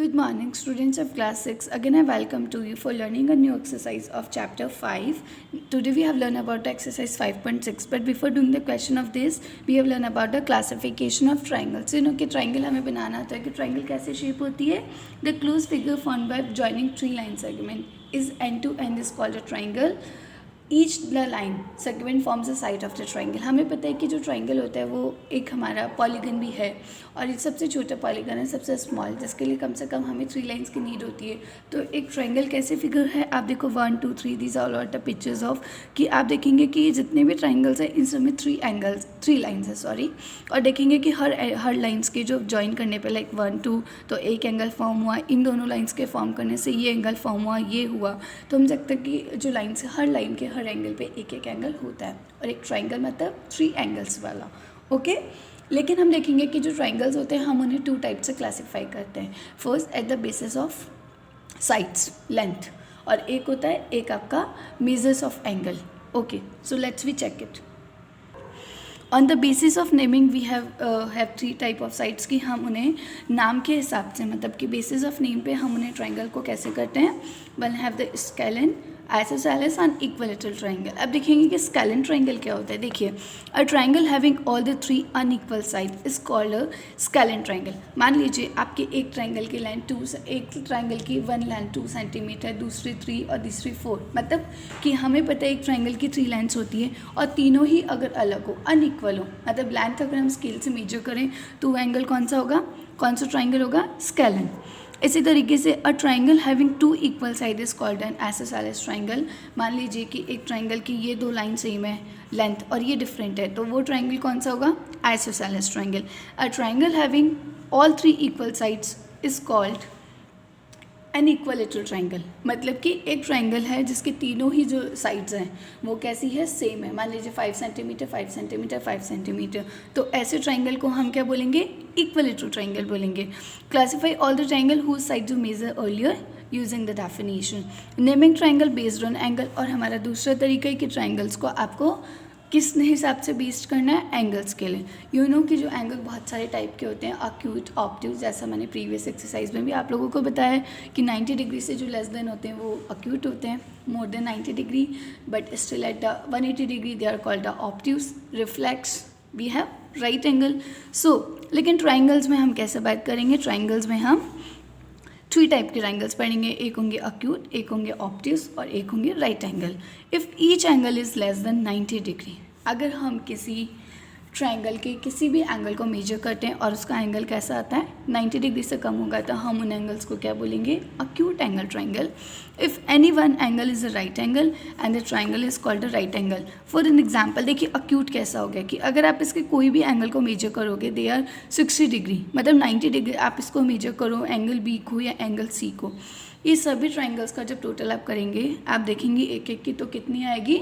Good morning, students of class 6. Again, I welcome to you for learning a new exercise of chapter 5. Today we have learned about exercise 5.6. But before doing the question of this, we have learned about the classification of triangles. So, कि triangle हमें बनाना होता है कि triangle कैसे shape होती है. The closed figure formed by joining three line segment is end to end is called a triangle. Each the line segment forms the side of the triangle. हमें पता है कि जो ट्राइंगल होता है वो एक हमारा पॉलीगन भी है और ये सबसे छोटा पॉलीगन है, सबसे स्मॉल, जिसके लिए कम से कम हमें थ्री लाइंस की नीड होती है. तो एक ट्राइंगल कैसे फिगर है, आप देखो 1 2 3 these all are the pictures of कि आप देखेंगे कि जितने भी ट्राइंगल्स हैं इन सब में थ्री लाइन्स है सॉरी. और देखेंगे कि हर लाइन्स के जो ज्वाइन करने पे लाइक 1 2 तो एक एंगल फॉर्म हुआ, इन दोनों लाइन्स के फॉर्म करने से ये एंगल फॉर्म हुआ, ये हुआ. तो हम देखते हैं कि जो लाइन्स है हर लाइन के हर एंगल पे एक एक एंगल होता है और एक ट्राइंगल मतलब 3 एंगल्स वाला. ओके लेकिन हम देखेंगे कि जो ट्राइंगल्स होते हैं हम उन्हें 2 टाइप से क्लासीफाई करते हैं. First at the basis of sides length और एक होता है एक आपका measures of angle. Okay so let's we check it. On the basis of naming we have 3 type of sides कि हम उन्हें नाम के हिसाब से मतलब कि बेसिस ऑफ नेम पे हम उन्हें ट्राइंगल को कैसे करते हैं. One have the scalene, isosceles and equilateral triangle. अब देखेंगे कि स्केलन ट्राइंगल क्या होता है. देखिए a triangle having all the 3 unequal side is called a scalene triangle. मान लीजिए आपके एक ट्राइंगल की लाइन एक ट्राइंगल की 1 लाइन 2 सेंटीमीटर, दूसरी 3 और तीसरी 4. मतलब कि हमें पता है एक ट्राइंगल की 3 लाइन्स होती है और तीनों ही अगर अलग हो अनइक्वल हो मतलब लेंथ अगर हम स्केल से मेजर करें तो वो एंगल कौन सा होगा, कौन सा ट्राइंगल होगा, स्केलन. इसी तरीके से a triangle having 2 equal side is called N isosceles triangle. मान लीजिए कि एक ट्राइंगल की ये 2 लाइन सेम है लेंथ और ये डिफरेंट है तो वो ट्राइंगल कौन सा होगा, isosceles triangle. A triangle having all 3 equal sides is called an equilateral triangle. मतलब कि एक ट्राइंगल है जिसके तीनों ही जो साइड्स हैं वो कैसी है, सेम है. मान लीजिए 5 सेंटीमीटर 5 सेंटीमीटर 5 सेंटीमीटर. तो ऐसे ट्राइंगल को हम क्या बोलेंगे, इक्विलेटरल ट्राइंगल बोलेंगे. Classify all the triangle whose sides you measure earlier using the definition. Naming triangle based on angle. और हमारा दूसरा तरीका है कि ट्राइंगल्स को आपको किस हिसाब से बेस्ड करना है, एंगल्स के लिए. यू नो कि जो एंगल बहुत सारे टाइप के होते हैं, अक्यूट, ऑब्ट्यूज, जैसा मैंने प्रीवियस एक्सरसाइज में भी आप लोगों को बताया है कि 90 डिग्री से जो लेस देन होते हैं वो अक्यूट होते हैं, more than 90 degree but still at the 180 degree they are called the obtuse. Reflex we have right angle. So लेकिन ट्राइंगल्स में हम कैसे बात करेंगे, ट्राइंगल्स में हम 3 टाइप के ट्राइंगल्स पढ़ेंगे. एक होंगे अक्यूट, एक होंगे ऑब्ट्यूज और एक होंगे right angle. If each angle is less than 90 degree, अगर हम किसी ट्राइंगल के किसी भी एंगल को मेजर करते हैं और उसका एंगल कैसा आता है 90 डिग्री से कम होगा तो हम उन एंगल्स को क्या बोलेंगे, acute angle triangle. If any one angle is a right angle and the triangle is called a right angle. For an example देखिए अक्यूट कैसा हो गया कि अगर आप इसके कोई भी एंगल को मेजर करोगे दे आर 60 डिग्री मतलब 90 डिग्री आप इसको मेजर करो, एंगल बी को या एंगल सी को, ये सभी ट्राइंगल्स का जब टोटल आप करेंगे आप देखेंगे एक एक की तो कितनी आएगी,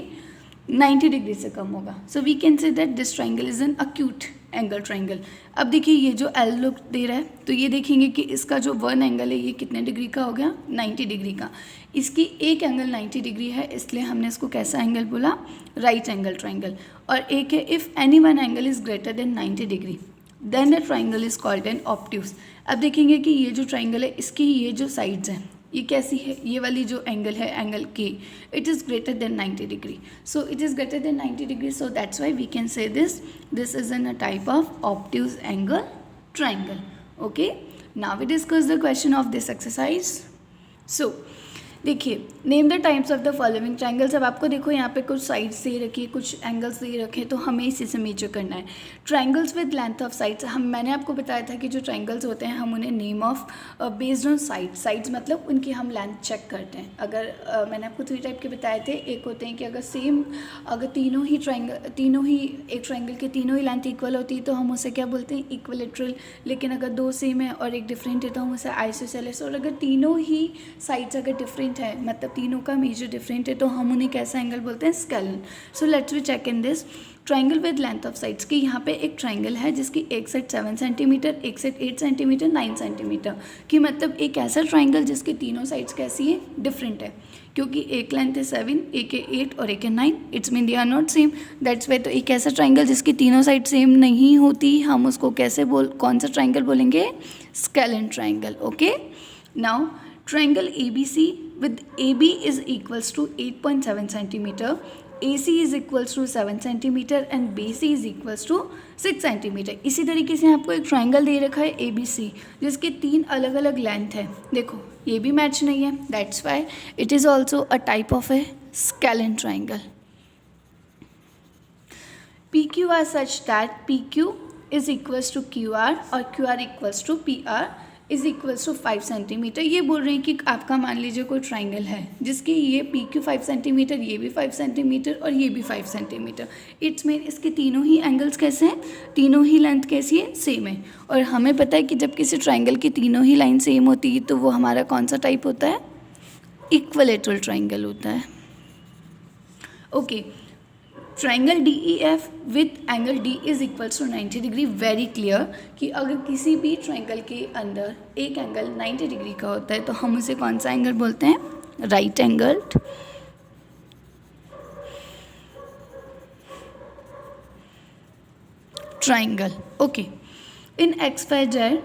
90 डिग्री से कम होगा. So we can say that this triangle is an acute angle triangle. अब देखिए ये जो एल लुक दे रहा है तो ये देखेंगे कि इसका जो 1 एंगल है ये कितने डिग्री का हो गया, 90 डिग्री का. इसकी एक एंगल 90 डिग्री है इसलिए हमने इसको कैसा एंगल बोला, राइट एंगल ट्राइंगल. और एक है if any one angle is greater than 90 degree then the triangle is called an obtuse. अब देखेंगे कि ये जो ट्राइंगल है इसकी ये जो साइड्स हैं ये कैसी है, ये वाली जो एंगल है एंगल के it is greater than 90 degree. So it is greater than 90 degree so that's why we can say this is an a type of obtuse angle triangle. Okay now we discuss the question of this exercise. So देखिए name the types of the following triangles. अब आपको देखो यहाँ पे कुछ sides दे रखी है, कुछ एंगल्स दे रखे हैं तो हमें इसी से मेजर करना है. Triangles with length of sides, मैंने आपको बताया था कि जो ट्राइंगल्स होते हैं हम उन्हें name of based on sides मतलब उनकी हम लेंथ चेक करते हैं. अगर मैंने आपको 3 टाइप के बताए थे. एक होते हैं कि अगर तीनों ही एक ट्राइंगल के तीनों ही लेंथ इक्वल होती है तो हम उसे क्या बोलते हैं, इक्विलेटरल. लेकिन अगर 2 सेम है और एक डिफरेंट है तो हम उसे आइसोसेलेस. और अगर तीनों ही साइड्स अगर डिफरेंट है मतलब तीनों का मेजर डिफरेंट है तो हम उन्हें कैसा एंगल बोलते हैं, scalene. So let's we check in this triangle with length of sides कि यहाँ पे एक ट्राइंगल है जिसकी एक साइड 7 सेंटीमीटर, एक साइड 8 सेंटीमीटर, 9 सेंटीमीटर कि मतलब एक ऐसा ट्राइंगल जिसके तीनों साइड्स कैसी है, डिफरेंट है. क्योंकि एक लेंथ है 7, एक है 8 और एक है 9, it's mean they are not same. That's why तो एक ऐसा ट्राइंगल जिसकी तीनों साइड सेम नहीं होती हम उसको कौन सा ट्राइंगल बोलेंगे, scalene triangle. Okay Now triangle ABC with AB is equals to 8.7 centimeter, AC is equals to 7 centimeter and BC is equals to 6 centimeter. इसी तरीके से आपको एक ट्राइंगल दे रखा है ABC जिसके 3 अलग अलग लेंथ है. देखो ये भी मैच नहीं है, that's why it is also a type of A scalene triangle. PQ are such that PQ is equals to QR और QR equals to PR is equals to 5 centimetre. ये बोल रहे हैं कि आपका मान लीजिए कोई ट्राइंगल है जिसकी ये PQ 5 सेंटीमीटर, ये भी 5 सेंटीमीटर और ये भी 5 सेंटीमीटर. इट्स मीन इसके तीनों ही एंगल्स कैसे हैं, तीनों ही लेंथ कैसी है, सेम है. और हमें पता है कि जब किसी ट्राइंगल की तीनों ही लाइन सेम होती है तो वो हमारा कौन सा टाइप होता है, इक्विलेटरल ट्राइंगल होता है. Okay, triangle DEF with angle D is equals to 90 degree. Very clear कि अगर किसी भी ट्राइंगल के अंदर एक एंगल 90 डिग्री का होता है तो हम उसे कौन सा एंगल बोलते हैं, right angled triangle. Okay, in XYZ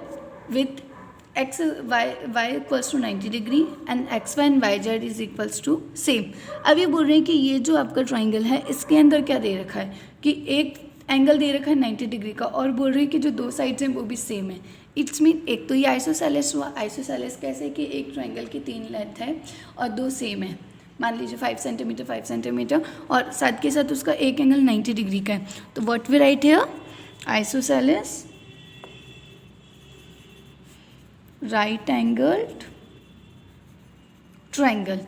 with y equals to 90 degree and XY and YZ is equals to same. अब ये बोल रहे हैं कि ये जो आपका ट्राइंगल है इसके अंदर क्या दे रखा है कि एक एंगल दे रखा है 90 डिग्री का और बोल रहे हैं कि जो दो साइड्स हैं वो भी सेम है. इट्स मीन एक तो ये आइसोसेलेस हुआ. आइसोसेलेस कैसे कि एक ट्राइंगल की 3 लेंथ है और 2 सेम है, मान लीजिए 5 सेंटीमीटर 5 सेंटीमीटर और साथ के साथ उसका एक एंगल 90 डिग्री का है. तो what we write here, isosceles right angled triangle.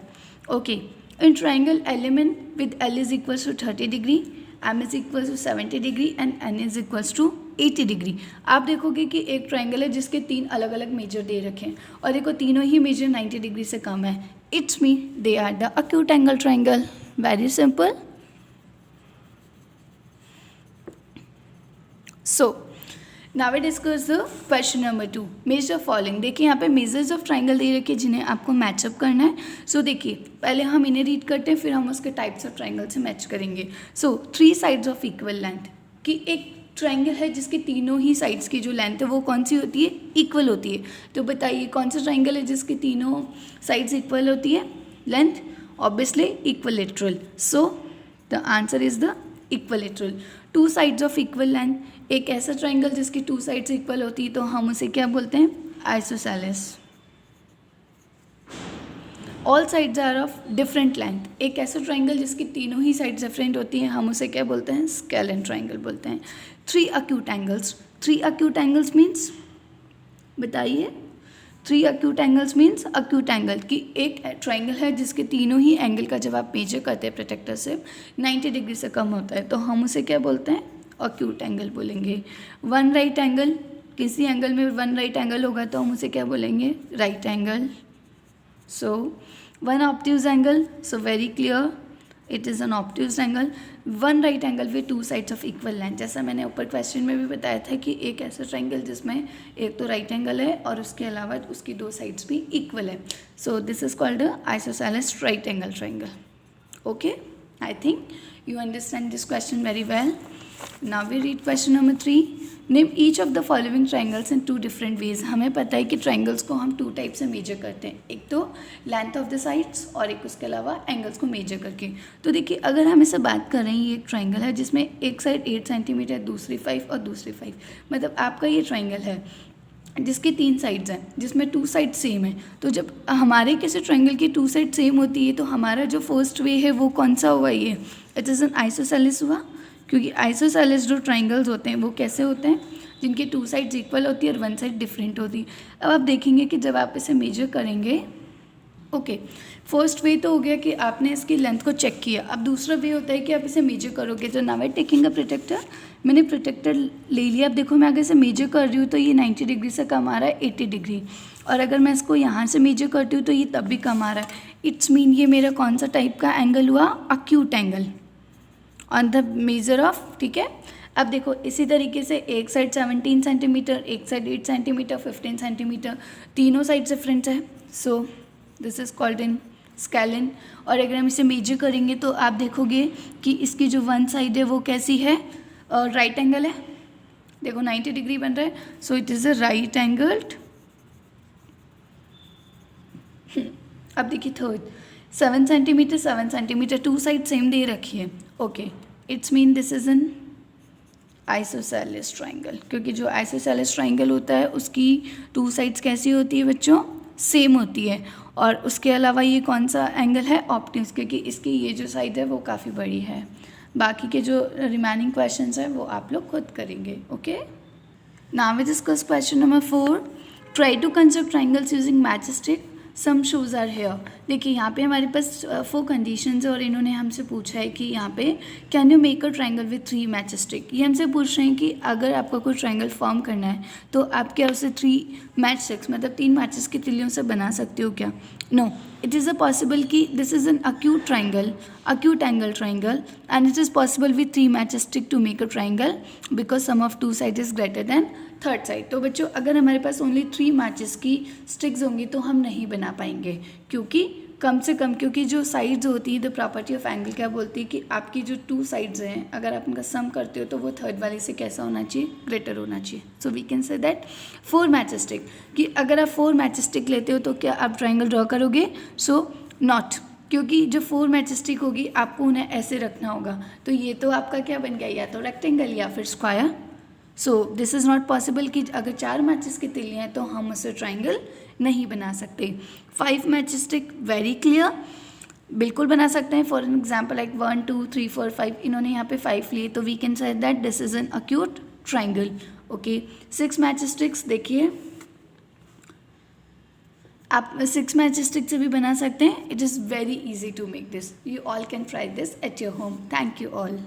Okay, in triangle element with L is equals to 30 degree, M is equals to 70 degree and N is equals to 80 degree. आप देखोगे कि एक triangle है जिसके 3 अलग अलग मेजर दे रखे हैं और देखो तीनों ही मेजर 90 डिग्री से कम है. It's mean they are the acute angle triangle. Very simple. So now we discuss the question number 2. Measure following. देखिए यहाँ पे मेजर्स ऑफ ट्राइंगल दे रखे जिन्हें आपको मैचअप करना है. सो देखिए पहले हम इन्हें रीड करते हैं फिर हम उसके टाइप्स ऑफ ट्राइंगल से मैच करेंगे. सो 3 साइड्स ऑफ इक्वल लेंथ कि एक ट्राइंगल है जिसकी तीनों ही साइड्स की जो लेंथ है वो कौन सी होती है, इक्वल होती है. तो बताइए कौन सा ट्राइंगल है जिसकी तीनों साइड्स इक्वल होती है, length obviously equilateral. So the answer is the equilateral. 2 sides of equal length, एक ऐसा ट्राइंगल जिसकी 2 साइड्स इक्वल होती है तो हम उसे क्या बोलते हैं, isosceles. All sides are of different length, एक ऐसा ट्राइंगल जिसकी तीनों ही साइड्स डिफरेंट होती हैं हम उसे क्या बोलते हैं, स्केलन ट्राइंगल बोलते हैं. 3 acute angles. 3 acute angles means बताइए, 3 acute angles means acute angle कि एक ट्राइंगल है जिसके तीनों ही एंगल का जब आप मेजर करते हैं प्रोटेक्टर से 90 डिग्री से कम होता है तो हम उसे क्या बोलते हैं, acute एंगल बोलेंगे. 1 राइट एंगल, किसी एंगल में 1 राइट एंगल होगा तो हम उसे क्या बोलेंगे, right angle. So 1 obtuse angle, so very clear it is an obtuse angle. 1 right angle with 2 sides of equal length, जैसा मैंने ऊपर क्वेश्चन में भी बताया था कि एक ऐसा ट्राइंगल जिसमें एक तो राइट एंगल है और उसके अलावा उसकी 2 साइड्स भी इक्वल है. So this is called isosceles right angle triangle. Okay, I think you understand this question very well. Now we read question number 3. Name each of the following triangles in 2 different ways. हमें पता है कि triangles को हम 2 type से major करते हैं, एक तो लेंथ ऑफ द साइड्स और एक उसके अलावा एंगल्स को मेजर करके. तो देखिए अगर हम इससे बात कर रहे हैं, ये एक ट्राइंगल है जिसमें एक साइड 8 सेंटीमीटर, दूसरी 5 और दूसरी 5, मतलब आपका ये ट्राइंगल है जिसकी 3 साइड्स हैं जिसमें 2 साइड सेम है. तो जब हमारे किसी ट्राइंगल की 2 साइड सेम होती है तो हमारा जो फर्स्ट वे है वो कौन सा हुआ, ये इट इज़ एन आइसोसेलेस हुआ. क्योंकि आइसोसेलेस जो ट्राइंगल्स होते हैं वो कैसे होते हैं, जिनकी 2 साइड्स इक्वल होती है और 1 साइड डिफरेंट होती है. अब आप देखेंगे कि जब आप इसे मेजर करेंगे, ओके, फर्स्ट वे तो हो गया कि आपने इसकी लेंथ को चेक किया. अब दूसरा वे होता है कि आप इसे मेजर करोगे. तो now I taking a protractor, मैंने प्रोटेक्टर ले लिया. अब देखो मैं अगर इसे मेजर कर रही हूँ तो ये 90 डिग्री से कम आ रहा है 80 डिग्री, और अगर मैं इसको यहाँ से मेजर करती हूँ तो ये तब भी कम आ रहा है. इट्स मीन ये मेरा कौन सा टाइप का एंगल हुआ, acute angle on the measure of. ठीक है, अब देखो इसी तरीके से एक साइड 17 सेंटीमीटर, एक साइड 8 सेंटीमीटर, 15 सेंटीमीटर, तीनों साइड डिफरेंट है. So this is called in scalene. और अगर हम इसे मेजर करेंगे तो आप देखोगे कि इसकी जो 1 साइड है वो कैसी है, राइट एंगल है. देखो 90 डिग्री बन रहा है. So it is a right angled अब देखिए third, 7 centimetre 7 centimetre, two side same दे रखी है, okay, it's mean this is an isosceles triangle, क्योंकि जो आइसोसेलेस ट्राइंगल होता है उसकी टू साइड्स कैसी होती है बच्चों, सेम होती है। और उसके अलावा ये कौन सा एंगल है, ऑप्टिक्स, क्योंकि इसकी ये जो साइड है वो काफ़ी बड़ी है। बाकी के जो रिमेनिंग क्वेश्चंस हैं वो आप लोग खुद करेंगे, okay. Now we discuss question number 4, try to construct triangles using match stick, some shoes are here. देखिए यहाँ पे हमारे पास 4 कंडीशंस है और इन्होंने हमसे पूछा है कि यहाँ पे can you make a triangle with 3 match stick. ये हमसे पूछ रहे हैं कि अगर आपको कोई ट्राइंगल फॉर्म करना है तो आप क्या उसे 3 मैच स्टिक्स मतलब 3 मैचेस की तिल्लियों से बना सकते हो क्या? No, it is a possible कि this is an acute angle triangle and it is possible with 3 match stick to make a triangle because sum of 2 sides is greater than third side. तो बच्चों अगर हमारे पास only 3 matches की sticks होंगी तो हम नहीं बना पाएंगे, क्योंकि कम से कम, क्योंकि जो साइड्स होती है द प्रॉपर्टी ऑफ एंगल क्या बोलती है कि आपकी जो 2 साइड्स हैं अगर आप उनका सम करते हो तो वो थर्ड वाले से कैसा होना चाहिए, ग्रेटर होना चाहिए। So we can say that 4 match stick, कि अगर आप 4 मैच स्टिक लेते हो तो क्या आप ट्राइंगल ड्रॉ करोगे? सो नॉट, क्योंकि जो 4 मैच स्टिक होगी आपको उन्हें ऐसे रखना होगा, तो ये तो आपका क्या बन गया, या तो रेक्टेंगल या फिर square. So this is not possible कि अगर 4 मैचेस की तिल्लियाँ हैं तो हम उसे ट्राइंगल नहीं बना सकते। 5 मैच स्टिक वेरी क्लियर, बिल्कुल बना सकते हैं। फॉर एग्जाम्पल लाइक 1 2 3 4 5, इन्होंने यहाँ पे 5 लिए तो we can say that this is an acute triangle, okay. 6 match sticks, देखिए आप 6 मैच स्टिक से भी बना सकते हैं। It is very easy to make this, you all can try this at your home. Thank you all.